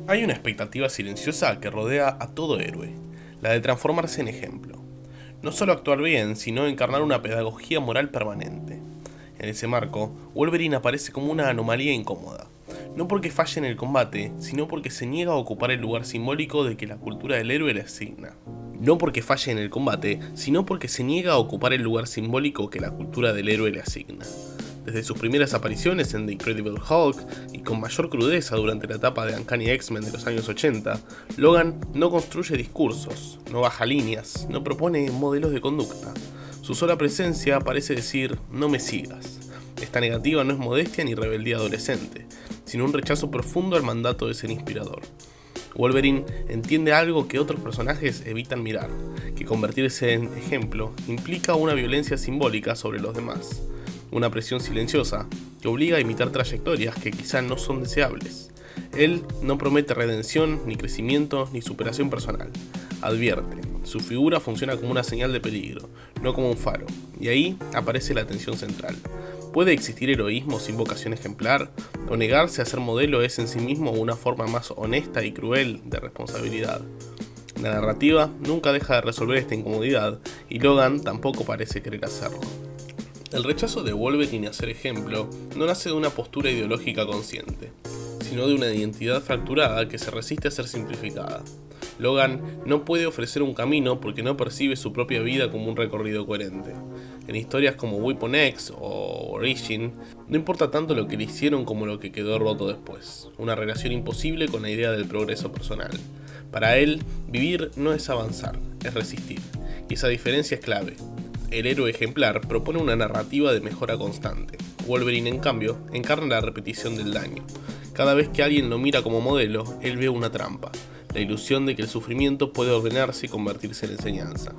Hay una expectativa silenciosa que rodea a todo héroe, la de transformarse en ejemplo. No solo actuar bien, sino encarnar una pedagogía moral permanente. En ese marco, Wolverine aparece como una anomalía incómoda. No porque falle en el combate, sino porque se niega a ocupar el lugar simbólico de que la cultura del héroe le asigna. No porque falle en el combate, sino porque se niega a ocupar el lugar simbólico que la cultura del héroe le asigna. Desde sus primeras apariciones en The Incredible Hulk y con mayor crudeza durante la etapa de Uncanny X-Men de los años 80, Logan no construye discursos, no baja líneas, no propone modelos de conducta. Su sola presencia parece decir "no me sigas". Esta negativa no es modestia ni rebeldía adolescente, sino un rechazo profundo al mandato de ser inspirador. Wolverine entiende algo que otros personajes evitan mirar, que convertirse en ejemplo implica una violencia simbólica sobre los demás. Una presión silenciosa que obliga a imitar trayectorias que quizá no son deseables. Él no promete redención, ni crecimiento, ni superación personal. Advierte, su figura funciona como una señal de peligro, no como un faro, y ahí aparece la tensión central. ¿Puede existir heroísmo sin vocación ejemplar? ¿O negarse a ser modelo es en sí mismo una forma más honesta y cruel de responsabilidad? La narrativa nunca deja de resolver esta incomodidad, y Logan tampoco parece querer hacerlo. El rechazo de Wolverine a ser ejemplo no nace de una postura ideológica consciente, sino de una identidad fracturada que se resiste a ser simplificada. Logan no puede ofrecer un camino porque no percibe su propia vida como un recorrido coherente. En historias como Weapon X o Origin, no importa tanto lo que le hicieron como lo que quedó roto después, una relación imposible con la idea del progreso personal. Para él, vivir no es avanzar, es resistir, y esa diferencia es clave. El héroe ejemplar propone una narrativa de mejora constante. Wolverine, en cambio, encarna la repetición del daño. Cada vez que alguien lo mira como modelo, él ve una trampa, la ilusión de que el sufrimiento puede ordenarse y convertirse en enseñanza.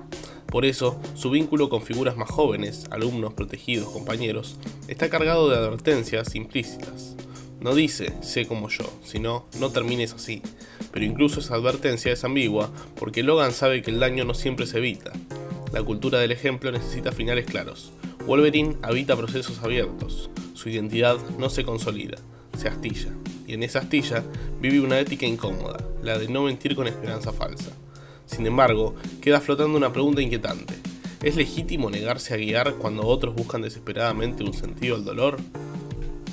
Por eso, su vínculo con figuras más jóvenes, alumnos, protegidos, compañeros, está cargado de advertencias implícitas. No dice, sé como yo, sino, no termines así. Pero incluso esa advertencia es ambigua, porque Logan sabe que el daño no siempre se evita. La cultura del ejemplo necesita finales claros. Wolverine habita procesos abiertos. Su identidad no se consolida, se astilla. Y en esa astilla vive una ética incómoda, la de no mentir con esperanza falsa. Sin embargo, queda flotando una pregunta inquietante. ¿Es legítimo negarse a guiar cuando otros buscan desesperadamente un sentido al dolor?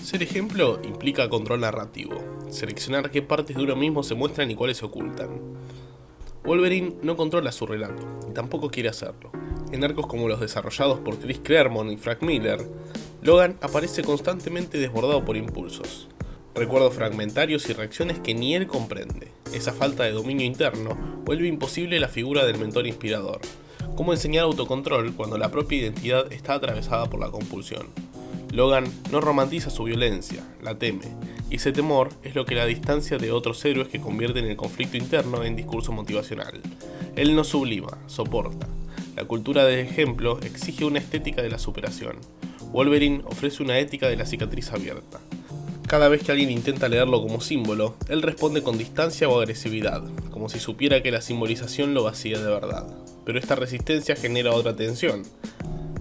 Ser ejemplo implica control narrativo, seleccionar qué partes de uno mismo se muestran y cuáles se ocultan. Wolverine no controla su relato, y tampoco quiere hacerlo. En arcos como los desarrollados por Chris Claremont y Frank Miller, Logan aparece constantemente desbordado por impulsos, recuerdos fragmentarios y reacciones que ni él comprende. Esa falta de dominio interno vuelve imposible la figura del mentor inspirador. ¿Cómo enseñar autocontrol cuando la propia identidad está atravesada por la compulsión? Logan no romantiza su violencia, la teme, y ese temor es lo que la distancia de otros héroes que convierten el conflicto interno en discurso motivacional. Él no sublima, soporta. La cultura del ejemplo exige una estética de la superación. Wolverine ofrece una ética de la cicatriz abierta. Cada vez que alguien intenta leerlo como símbolo, él responde con distancia o agresividad, como si supiera que la simbolización lo vacía de verdad. Pero esta resistencia genera otra tensión.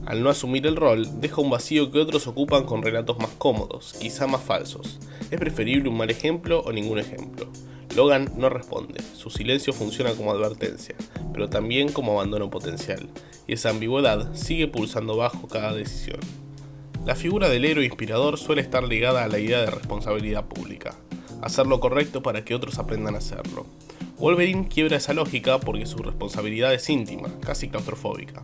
Al no asumir el rol, deja un vacío que otros ocupan con relatos más cómodos, quizá más falsos. ¿Es preferible un mal ejemplo o ningún ejemplo? Logan no responde, su silencio funciona como advertencia, pero también como abandono potencial, y esa ambigüedad sigue pulsando bajo cada decisión. La figura del héroe inspirador suele estar ligada a la idea de responsabilidad pública, hacer lo correcto para que otros aprendan a hacerlo. Wolverine quiebra esa lógica porque su responsabilidad es íntima, casi claustrofóbica.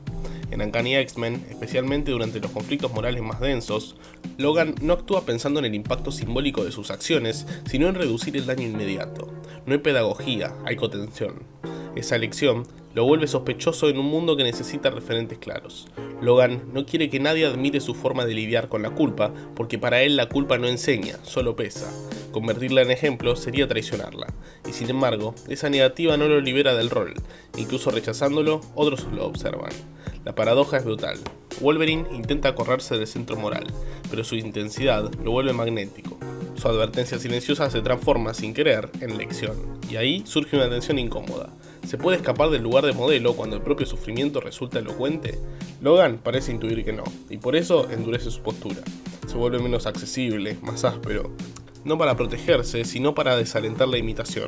En Uncanny X-Men, especialmente durante los conflictos morales más densos, Logan no actúa pensando en el impacto simbólico de sus acciones, sino en reducir el daño inmediato. No hay pedagogía, hay contención. Esa elección lo vuelve sospechoso en un mundo que necesita referentes claros. Logan no quiere que nadie admire su forma de lidiar con la culpa, porque para él la culpa no enseña, solo pesa. Convertirla en ejemplo sería traicionarla, y sin embargo, esa negativa no lo libera del rol. Incluso rechazándolo, otros lo observan. La paradoja es brutal. Wolverine intenta correrse del centro moral, pero su intensidad lo vuelve magnético. Su advertencia silenciosa se transforma sin querer en lección, y ahí surge una tensión incómoda. ¿Se puede escapar del lugar de modelo cuando el propio sufrimiento resulta elocuente? Logan parece intuir que no, y por eso endurece su postura. Se vuelve menos accesible, más áspero. no para protegerse, sino para desalentar la imitación.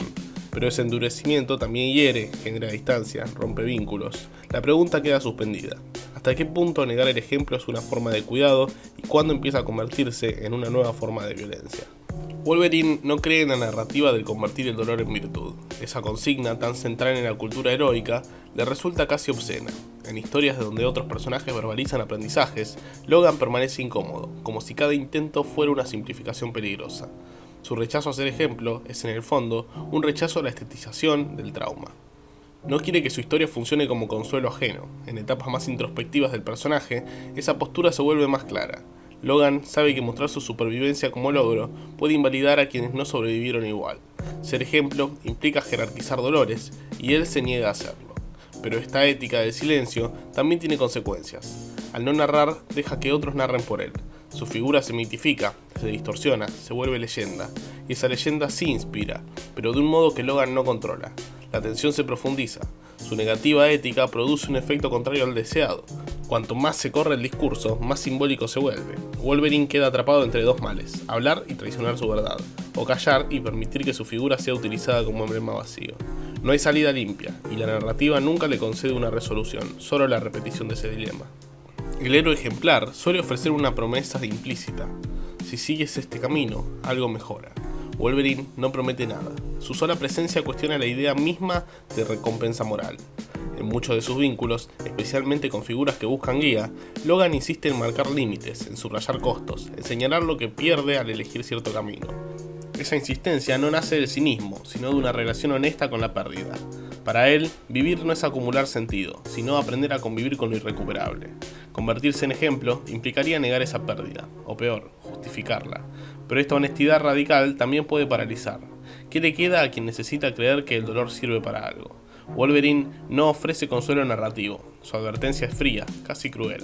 Pero ese endurecimiento también hiere, genera distancia, rompe vínculos. La pregunta queda suspendida. ¿Hasta qué punto negar el ejemplo es una forma de cuidado y cuándo empieza a convertirse en una nueva forma de violencia? Wolverine no cree en la narrativa del convertir el dolor en virtud. Esa consigna, tan central en la cultura heroica, le resulta casi obscena. En historias donde otros personajes verbalizan aprendizajes, Logan permanece incómodo, como si cada intento fuera una simplificación peligrosa. Su rechazo a ser ejemplo es, en el fondo, un rechazo a la estetización del trauma. No quiere que su historia funcione como consuelo ajeno. En etapas más introspectivas del personaje, esa postura se vuelve más clara. Logan sabe que mostrar su supervivencia como logro puede invalidar a quienes no sobrevivieron igual. Ser ejemplo implica jerarquizar dolores, y él se niega a hacerlo. Pero esta ética del silencio también tiene consecuencias. Al no narrar, deja que otros narren por él. Su figura se mitifica, se distorsiona, se vuelve leyenda, y esa leyenda sí inspira, pero de un modo que Logan no controla. La tensión se profundiza. Su negativa ética produce un efecto contrario al deseado. Cuanto más se corre el discurso, más simbólico se vuelve. Wolverine queda atrapado entre dos males: hablar y traicionar su verdad, o callar y permitir que su figura sea utilizada como emblema vacío. No hay salida limpia, y la narrativa nunca le concede una resolución, solo la repetición de ese dilema. El héroe ejemplar suele ofrecer una promesa implícita: si sigues este camino, algo mejora. Wolverine no promete nada. Su sola presencia cuestiona la idea misma de recompensa moral. En muchos de sus vínculos, especialmente con figuras que buscan guía, Logan insiste en marcar límites, en subrayar costos, en señalar lo que pierde al elegir cierto camino. Esa insistencia no nace del cinismo, sino de una relación honesta con la pérdida. Para él, vivir no es acumular sentido, sino aprender a convivir con lo irrecuperable. Convertirse en ejemplo implicaría negar esa pérdida, o peor, justificarla. Pero esta honestidad radical también puede paralizar. ¿Qué le queda a quien necesita creer que el dolor sirve para algo? Wolverine no ofrece consuelo narrativo, su advertencia es fría, casi cruel.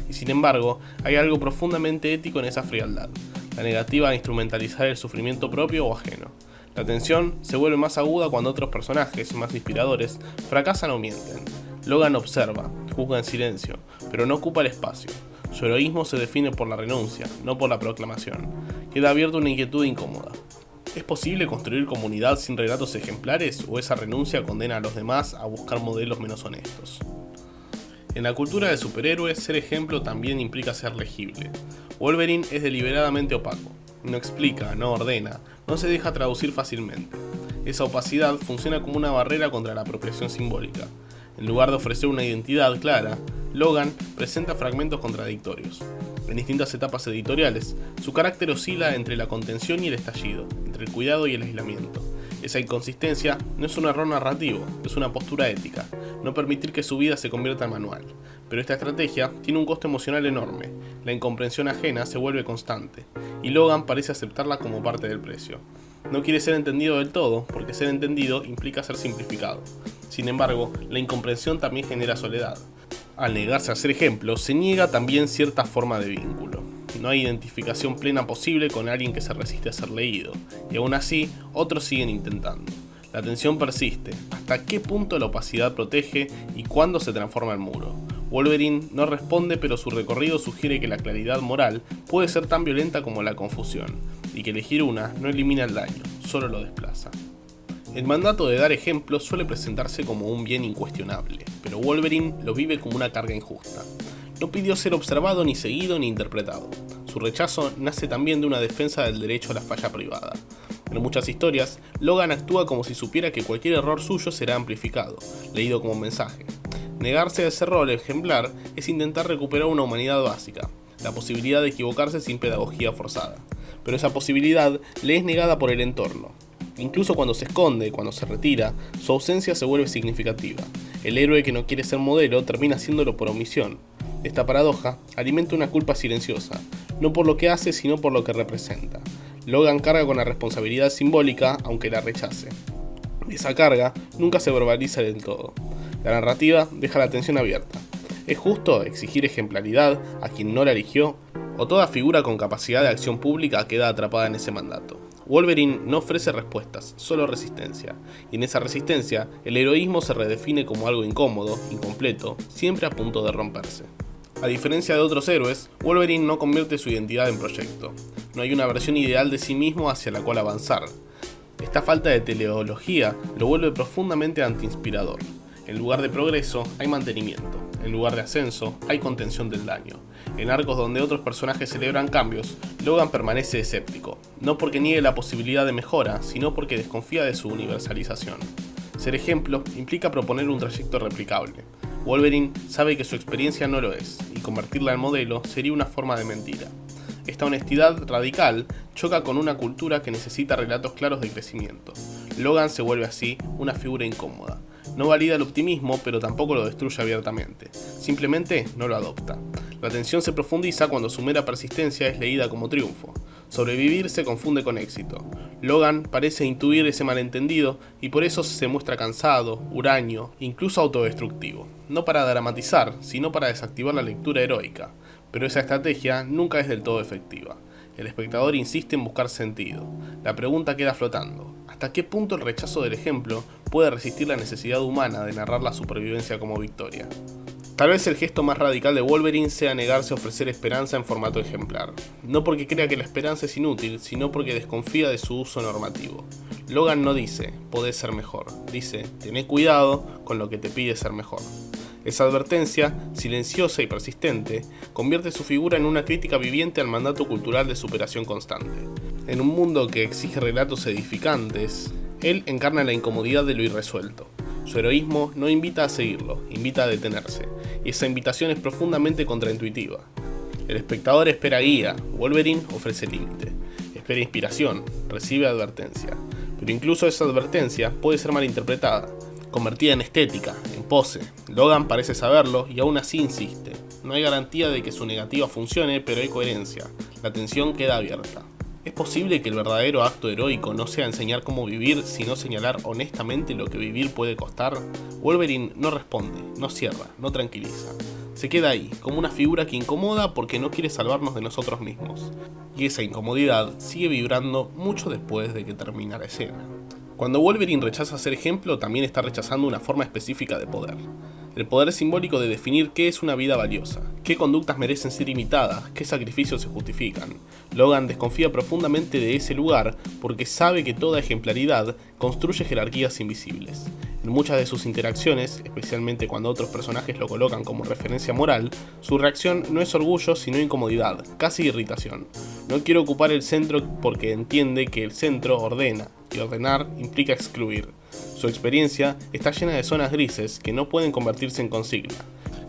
Y sin embargo, hay algo profundamente ético en esa frialdad, la negativa a instrumentalizar el sufrimiento propio o ajeno. La tensión se vuelve más aguda cuando otros personajes, más inspiradores, fracasan o mienten. Logan observa, juzga en silencio, pero no ocupa el espacio. Su heroísmo se define por la renuncia, no por la proclamación. Queda abierta una inquietud incómoda. ¿Es posible construir comunidad sin relatos ejemplares, o esa renuncia condena a los demás a buscar modelos menos honestos? En la cultura de superhéroes, ser ejemplo también implica ser legible. Wolverine es deliberadamente opaco. No explica, no ordena, no se deja traducir fácilmente. Esa opacidad funciona como una barrera contra la apropiación simbólica. En lugar de ofrecer una identidad clara, Logan presenta fragmentos contradictorios. En distintas etapas editoriales, su carácter oscila entre la contención y el estallido, entre el cuidado y el aislamiento. Esa inconsistencia no es un error narrativo, es una postura ética, no permitir que su vida se convierta en manual. Pero esta estrategia tiene un costo emocional enorme, la incomprensión ajena se vuelve constante, y Logan parece aceptarla como parte del precio. No quiere ser entendido del todo, porque ser entendido implica ser simplificado. Sin embargo, la incomprensión también genera soledad. Al negarse a ser ejemplo, se niega también cierta forma de vínculo. No hay identificación plena posible con alguien que se resiste a ser leído, y aún así, otros siguen intentando. La tensión persiste. ¿Hasta qué punto la opacidad protege y cuándo se transforma en muro? Wolverine no responde, pero su recorrido sugiere que la claridad moral puede ser tan violenta como la confusión, y que elegir una no elimina el daño, solo lo desplaza. El mandato de dar ejemplo suele presentarse como un bien incuestionable, pero Wolverine lo vive como una carga injusta. No pidió ser observado, ni seguido, ni interpretado. Su rechazo nace también de una defensa del derecho a la falla privada. En muchas historias, Logan actúa como si supiera que cualquier error suyo será amplificado, leído como un mensaje. Negarse a ese rol ejemplar es intentar recuperar una humanidad básica, la posibilidad de equivocarse sin pedagogía forzada. Pero esa posibilidad le es negada por el entorno. Incluso cuando se esconde, cuando se retira, su ausencia se vuelve significativa. El héroe que no quiere ser modelo termina haciéndolo por omisión. Esta paradoja alimenta una culpa silenciosa, no por lo que hace, sino por lo que representa. Logan carga con la responsabilidad simbólica, aunque la rechace. Esa carga nunca se verbaliza del todo. La narrativa deja la tensión abierta. ¿Es justo exigir ejemplaridad a quien no la eligió? ¿O toda figura con capacidad de acción pública queda atrapada en ese mandato? Wolverine no ofrece respuestas, solo resistencia. Y en esa resistencia, el heroísmo se redefine como algo incómodo, incompleto, siempre a punto de romperse. A diferencia de otros héroes, Wolverine no convierte su identidad en proyecto. no hay una versión ideal de sí mismo hacia la cual avanzar. Esta falta de teleología lo vuelve profundamente antiinspirador. En lugar de progreso, hay mantenimiento. En lugar de ascenso, hay contención del daño. En arcos donde otros personajes celebran cambios, Logan permanece escéptico, no porque niegue la posibilidad de mejora, sino porque desconfía de su universalización. Ser ejemplo implica proponer un trayecto replicable. Wolverine sabe que su experiencia no lo es, y convertirla en modelo sería una forma de mentira. Esta honestidad radical choca con una cultura que necesita relatos claros de crecimiento. Logan se vuelve así una figura incómoda. No valida el optimismo, pero tampoco lo destruye abiertamente. Simplemente no lo adopta. La tensión se profundiza cuando su mera persistencia es leída como triunfo. Sobrevivir se confunde con éxito. Logan parece intuir ese malentendido y por eso se muestra cansado, huraño, incluso autodestructivo. No para dramatizar, sino para desactivar la lectura heroica. Pero esa estrategia nunca es del todo efectiva. El espectador insiste en buscar sentido. La pregunta queda flotando. ¿Hasta qué punto el rechazo del ejemplo puede resistir la necesidad humana de narrar la supervivencia como victoria? Tal vez el gesto más radical de Wolverine sea negarse a ofrecer esperanza en formato ejemplar. No porque crea que la esperanza es inútil, sino porque desconfía de su uso normativo. Logan no dice, podés ser mejor. Dice, tené cuidado con lo que te pide ser mejor. Esa advertencia, silenciosa y persistente, convierte su figura en una crítica viviente al mandato cultural de superación constante. En un mundo que exige relatos edificantes, él encarna la incomodidad de lo irresuelto. Su heroísmo no invita a seguirlo, invita a detenerse, y esa invitación es profundamente contraintuitiva. El espectador espera guía, Wolverine ofrece límite. Espera inspiración, recibe advertencia. Pero incluso esa advertencia puede ser malinterpretada, convertida en estética, en pose. Logan parece saberlo y aún así insiste. No hay garantía de que su negativa funcione, pero hay coherencia. La tensión queda abierta. ¿Es posible que el verdadero acto heroico no sea enseñar cómo vivir, sino señalar honestamente lo que vivir puede costar? Wolverine no responde, no cierra, no tranquiliza. Se queda ahí, como una figura que incomoda porque no quiere salvarnos de nosotros mismos. Y esa incomodidad sigue vibrando mucho después de que termina la escena. Cuando Wolverine rechaza ser ejemplo, también está rechazando una forma específica de poder. El poder simbólico de definir qué es una vida valiosa, qué conductas merecen ser imitadas, qué sacrificios se justifican. Logan desconfía profundamente de ese lugar porque sabe que toda ejemplaridad construye jerarquías invisibles. En muchas de sus interacciones, especialmente cuando otros personajes lo colocan como referencia moral, su reacción no es orgullo sino incomodidad, casi irritación. No quiere ocupar el centro porque entiende que el centro ordena, y ordenar implica excluir. Su experiencia está llena de zonas grises que no pueden convertirse en consigna.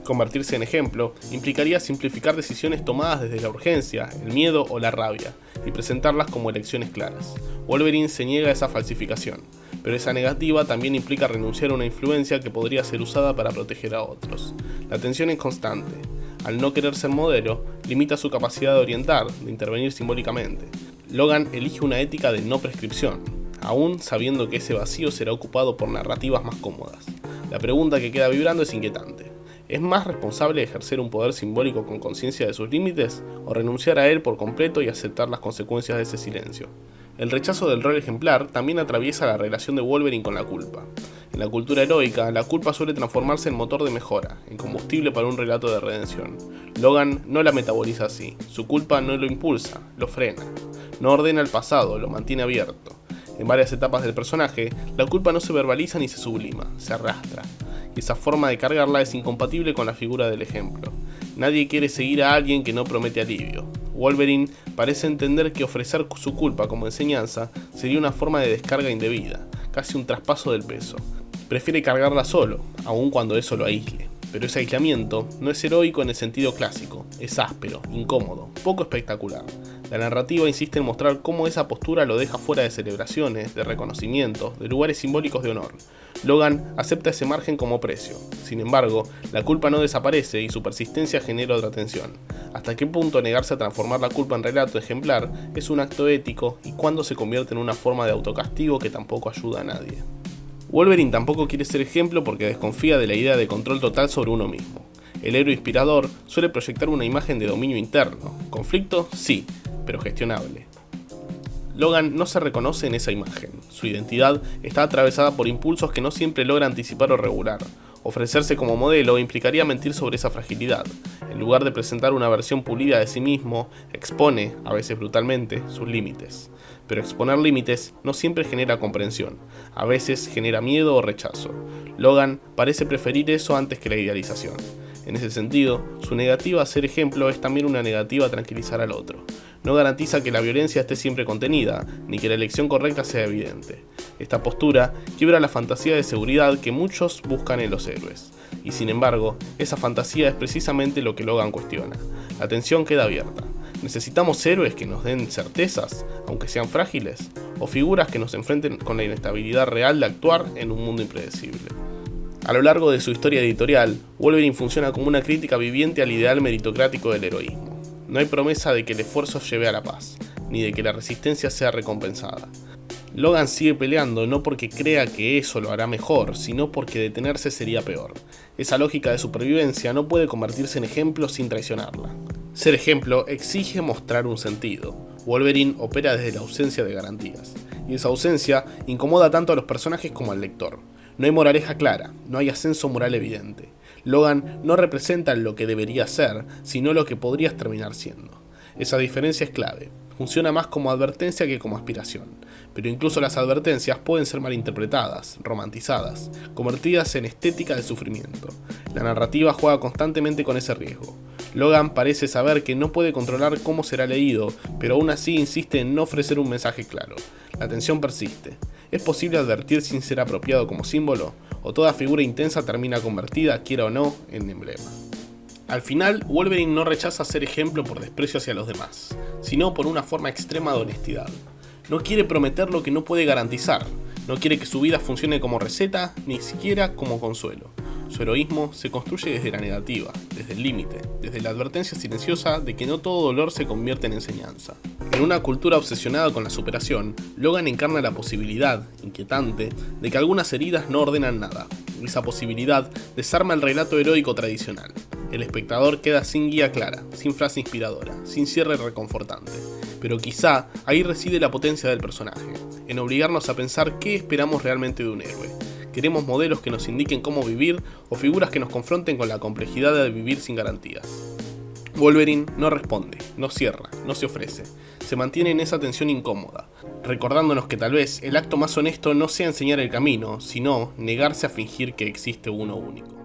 Convertirse en ejemplo implicaría simplificar decisiones tomadas desde la urgencia, el miedo o la rabia, y presentarlas como elecciones claras. Wolverine se niega a esa falsificación, pero esa negativa también implica renunciar a una influencia que podría ser usada para proteger a otros. La tensión es constante. Al no querer ser modelo, limita su capacidad de orientar, de intervenir simbólicamente. Logan elige una ética de no prescripción, aún sabiendo que ese vacío será ocupado por narrativas más cómodas. La pregunta que queda vibrando es inquietante. ¿Es más responsable ejercer un poder simbólico con conciencia de sus límites o renunciar a él por completo y aceptar las consecuencias de ese silencio? El rechazo del rol ejemplar también atraviesa la relación de Wolverine con la culpa. En la cultura heroica, la culpa suele transformarse en motor de mejora, en combustible para un relato de redención. Logan no la metaboliza así, su culpa no lo impulsa, lo frena. No ordena el pasado, lo mantiene abierto. En varias etapas del personaje, la culpa no se verbaliza ni se sublima, se arrastra. Y esa forma de cargarla es incompatible con la figura del ejemplo. Nadie quiere seguir a alguien que no promete alivio. Wolverine parece entender que ofrecer su culpa como enseñanza sería una forma de descarga indebida, casi un traspaso del peso. Prefiere cargarla solo, aun cuando eso lo aísle. Pero ese aislamiento no es heroico en el sentido clásico, es áspero, incómodo, poco espectacular. La narrativa insiste en mostrar cómo esa postura lo deja fuera de celebraciones, de reconocimientos, de lugares simbólicos de honor. Logan acepta ese margen como precio. Sin embargo, la culpa no desaparece y su persistencia genera otra tensión. ¿Hasta qué punto negarse a transformar la culpa en relato ejemplar es un acto ético y cuándo se convierte en una forma de autocastigo que tampoco ayuda a nadie? Wolverine tampoco quiere ser ejemplo porque desconfía de la idea de control total sobre uno mismo. El héroe inspirador suele proyectar una imagen de dominio interno. Conflicto, sí, pero gestionable. Logan no se reconoce en esa imagen. Su identidad está atravesada por impulsos que no siempre logra anticipar o regular. Ofrecerse como modelo implicaría mentir sobre esa fragilidad. En lugar de presentar una versión pulida de sí mismo, expone, a veces brutalmente, sus límites. Pero exponer límites no siempre genera comprensión, a veces genera miedo o rechazo. Logan parece preferir eso antes que la idealización. En ese sentido, su negativa a ser ejemplo es también una negativa a tranquilizar al otro. No garantiza que la violencia esté siempre contenida, ni que la elección correcta sea evidente. Esta postura quiebra la fantasía de seguridad que muchos buscan en los héroes. Y sin embargo, esa fantasía es precisamente lo que Logan cuestiona. La tensión queda abierta. ¿Necesitamos héroes que nos den certezas, aunque sean frágiles? ¿O figuras que nos enfrenten con la inestabilidad real de actuar en un mundo impredecible? A lo largo de su historia editorial, Wolverine funciona como una crítica viviente al ideal meritocrático del heroísmo. No hay promesa de que el esfuerzo lleve a la paz, ni de que la resistencia sea recompensada. Logan sigue peleando no porque crea que eso lo hará mejor, sino porque detenerse sería peor. Esa lógica de supervivencia no puede convertirse en ejemplo sin traicionarla. Ser ejemplo exige mostrar un sentido. Wolverine opera desde la ausencia de garantías, y esa ausencia incomoda tanto a los personajes como al lector. No hay moraleja clara, no hay ascenso moral evidente. Logan no representa lo que debería ser, sino lo que podrías terminar siendo. Esa diferencia es clave. Funciona más como advertencia que como aspiración. Pero incluso las advertencias pueden ser malinterpretadas, romantizadas, convertidas en estética del sufrimiento. La narrativa juega constantemente con ese riesgo. Logan parece saber que no puede controlar cómo será leído, pero aún así insiste en no ofrecer un mensaje claro. La tensión persiste. ¿Es posible advertir sin ser apropiado como símbolo? ¿O toda figura intensa termina convertida, quiera o no, en emblema? Al final, Wolverine no rechaza ser ejemplo por desprecio hacia los demás, sino por una forma extrema de honestidad. No quiere prometer lo que no puede garantizar, no quiere que su vida funcione como receta, ni siquiera como consuelo. Su heroísmo se construye desde la negativa, desde el límite, desde la advertencia silenciosa de que no todo dolor se convierte en enseñanza. En una cultura obsesionada con la superación, Logan encarna la posibilidad, inquietante, de que algunas heridas no ordenan nada. Esa posibilidad desarma el relato heroico tradicional. El espectador queda sin guía clara, sin frase inspiradora, sin cierre reconfortante. Pero quizá ahí reside la potencia del personaje, en obligarnos a pensar qué esperamos realmente de un héroe. ¿Queremos modelos que nos indiquen cómo vivir o figuras que nos confronten con la complejidad de vivir sin garantías? Wolverine no responde, no cierra, no se ofrece. Se mantiene en esa tensión incómoda, recordándonos que tal vez el acto más honesto no sea enseñar el camino, sino negarse a fingir que existe uno único.